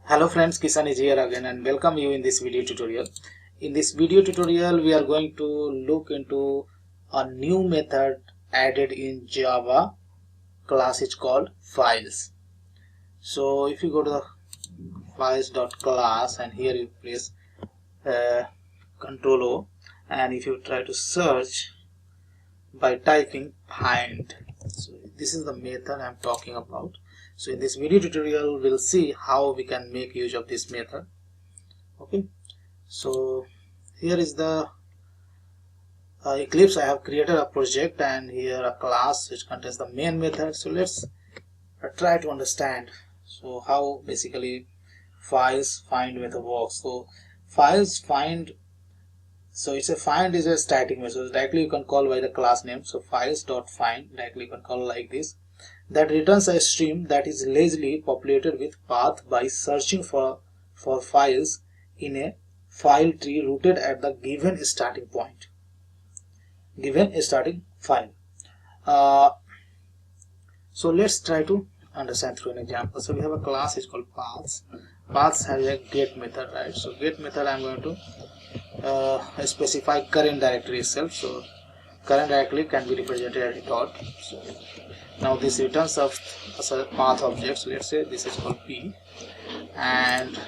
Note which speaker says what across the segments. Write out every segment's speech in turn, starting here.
Speaker 1: Hello friends, Kisan is here again and welcome you in this video tutorial. In this video tutorial we are going to look into a new method added in Java class. It's called files. So if you go to the files.class and here you press Control O, and if you try to search by typing find, so this is the method I'm talking about. So in this video tutorial we'll see how we can make use of this method. Okay, so here is the Eclipse. I have created a project and here a class which contains the main method. So let's try to understand so how basically files find method works. So files find, so it's a find is a static method. So directly you can call by the class name. So files.find directly you can call like this, that returns a stream that is lazily populated with path by searching for files in a file tree rooted at the given starting point, given starting file. So let's try to understand through an example. So we have a class is called paths. Paths has a get method, right? So get method I'm going to specify current directory itself. So current directory can be represented as dot. So now this returns of as a path object. So let's say this is called P, and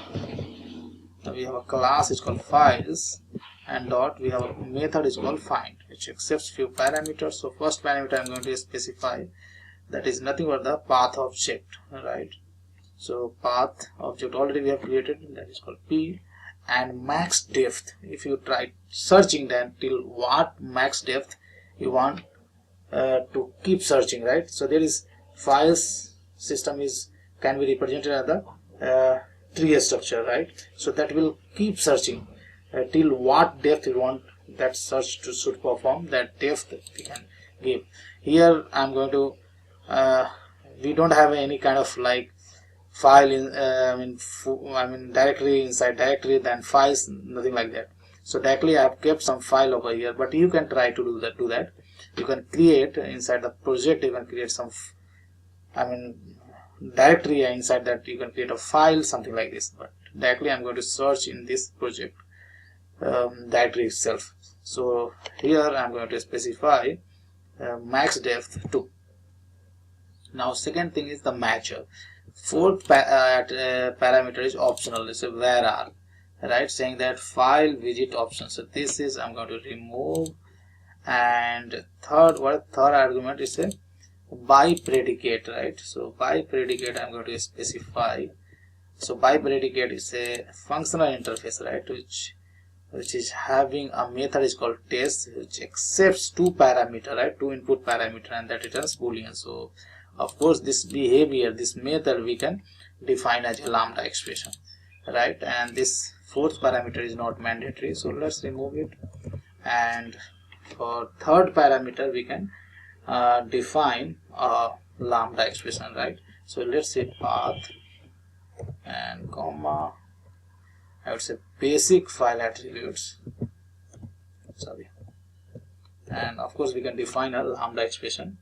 Speaker 1: we have a class is called files, and dot we have a method is called find, which accepts few parameters. So first parameter I'm going to specify, that is nothing but the path object, right? So path object already we have created, that is called P, and max depth. If you try searching then till what max depth you want to keep searching, right? So there is files system is can be represented as the tree structure, right? So that will keep searching till what depth you want that search to should perform, that depth we can give. Here I'm going to we don't have any kind of like file in I mean directory inside directory, then files, nothing like that. So directly I have kept some file over here, but you can try to do that. You can create inside the project, you can create some directory, inside that you can create a file, something like this. But directly I'm going to search in this project directory itself. So here I'm going to specify max depth 2. Now second thing is the matcher. Fourth parameter is optional. So where are, right, saying that file widget option. So this is I'm going to remove. And third argument is a by predicate, right? So by predicate I'm going to specify. So by predicate is a functional interface, right, which is having a method is called test, which accepts two parameter, right, two input parameter, and that returns boolean. So of course this behavior, this method we can define as a lambda expression, right? And this fourth parameter is not mandatory, so let's remove it. And for third parameter we can define a lambda expression, right? So let's say path and comma, I would say basic file attributes, sorry, and of course we can define a lambda expression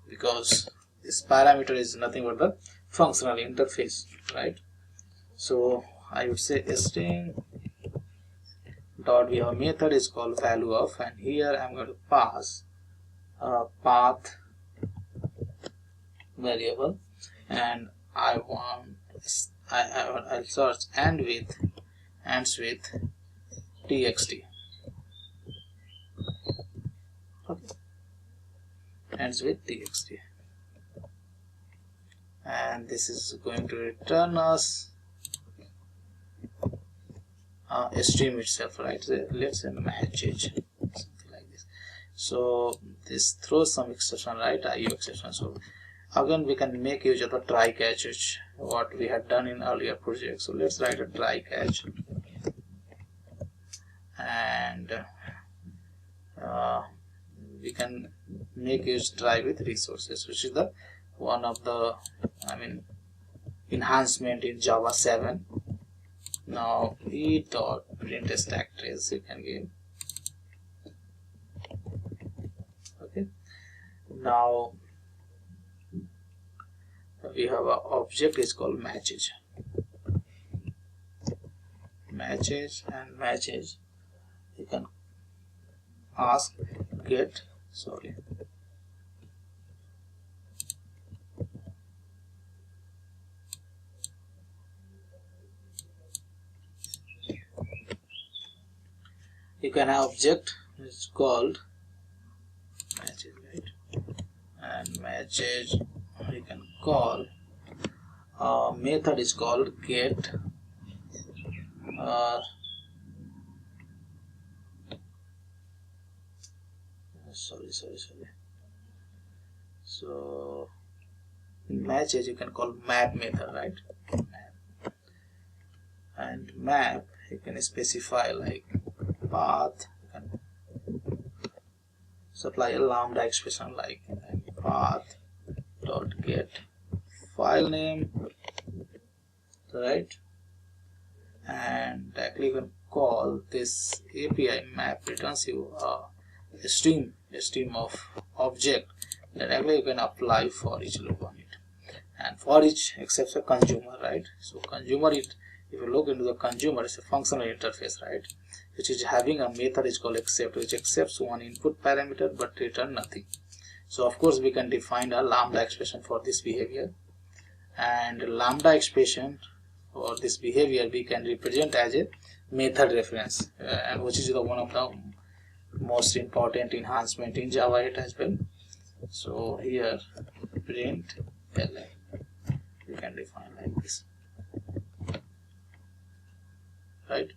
Speaker 1: because this parameter is nothing but the functional interface, right? So I would say string dot, we have a method is called value of, and here I'm going to pass a path variable, and I'll search ends with txt. Okay, ends with txt, and this is going to return us a stream itself, right? So let's say matches, something like this. So this throws some exception, right? IO exception. So again we can make use of the try catch, which what we had done in earlier project. So let's write a try catch, and we can make use try with resources, which is the one of the enhancement in Java 7. Now e dot print stack trace you can give. Okay, now we have an object is called matches. matches, and matches you can ask get, sorry, you can have object which called matches, right? And matches you can call method is called get sorry. So matches you can call map method, right? Map. And map you can specify like path, you can supply a lambda expression like path dot get file name, right? And directly you can call this API map returns you a stream of object that directly you can apply for each loop on it, and for each accepts a consumer, right? So consumer, if you look into the consumer, it's a functional interface, right, which is having a method is called accept, which accepts one input parameter but return nothing. So of course we can define a lambda expression for this behavior, and lambda expression for this behavior we can represent as a method reference, and which is the one of the most important enhancement in Java 8 as well. So here print ln you can define like this, right?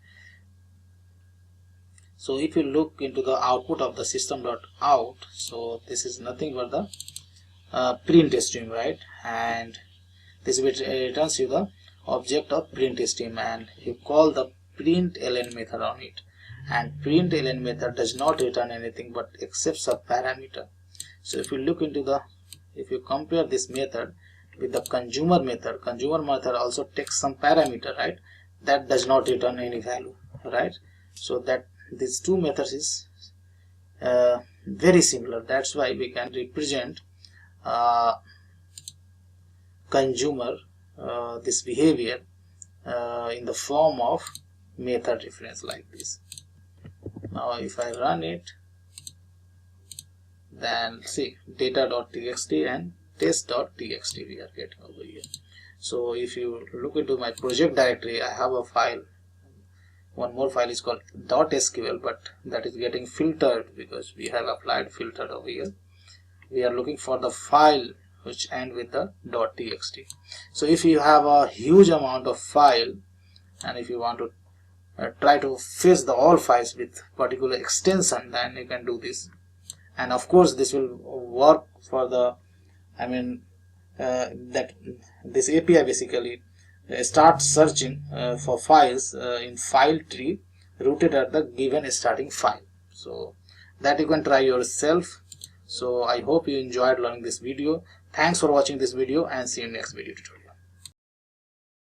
Speaker 1: So if you look into the output of the system.out, so this is nothing but the print stream, right? And this returns you the object of print stream, and you call the print ln method on it, and print ln method does not return anything but accepts a parameter. So if you look into the, if you compare this method with the consumer method also takes some parameter, right? That does not return any value, right? So that these two methods is very similar. That's why we can represent consumer this behavior in the form of method reference like this. Now if I run it, then see data.txt and test.txt we are getting over here. So if you look into my project directory, I have a file, one more file is called .sql, but that is getting filtered because we have applied filter over here. We are looking for the file which end with the .txt. So if you have a huge amount of file, and if you want to try to fetch the all files with particular extension, then you can do this. And of course this will work for the, that this API basically starts searching for files in file tree rooted at the given starting file. So that you can try yourself. So I hope you enjoyed learning this video. Thanks for watching this video, and see you in next video tutorial.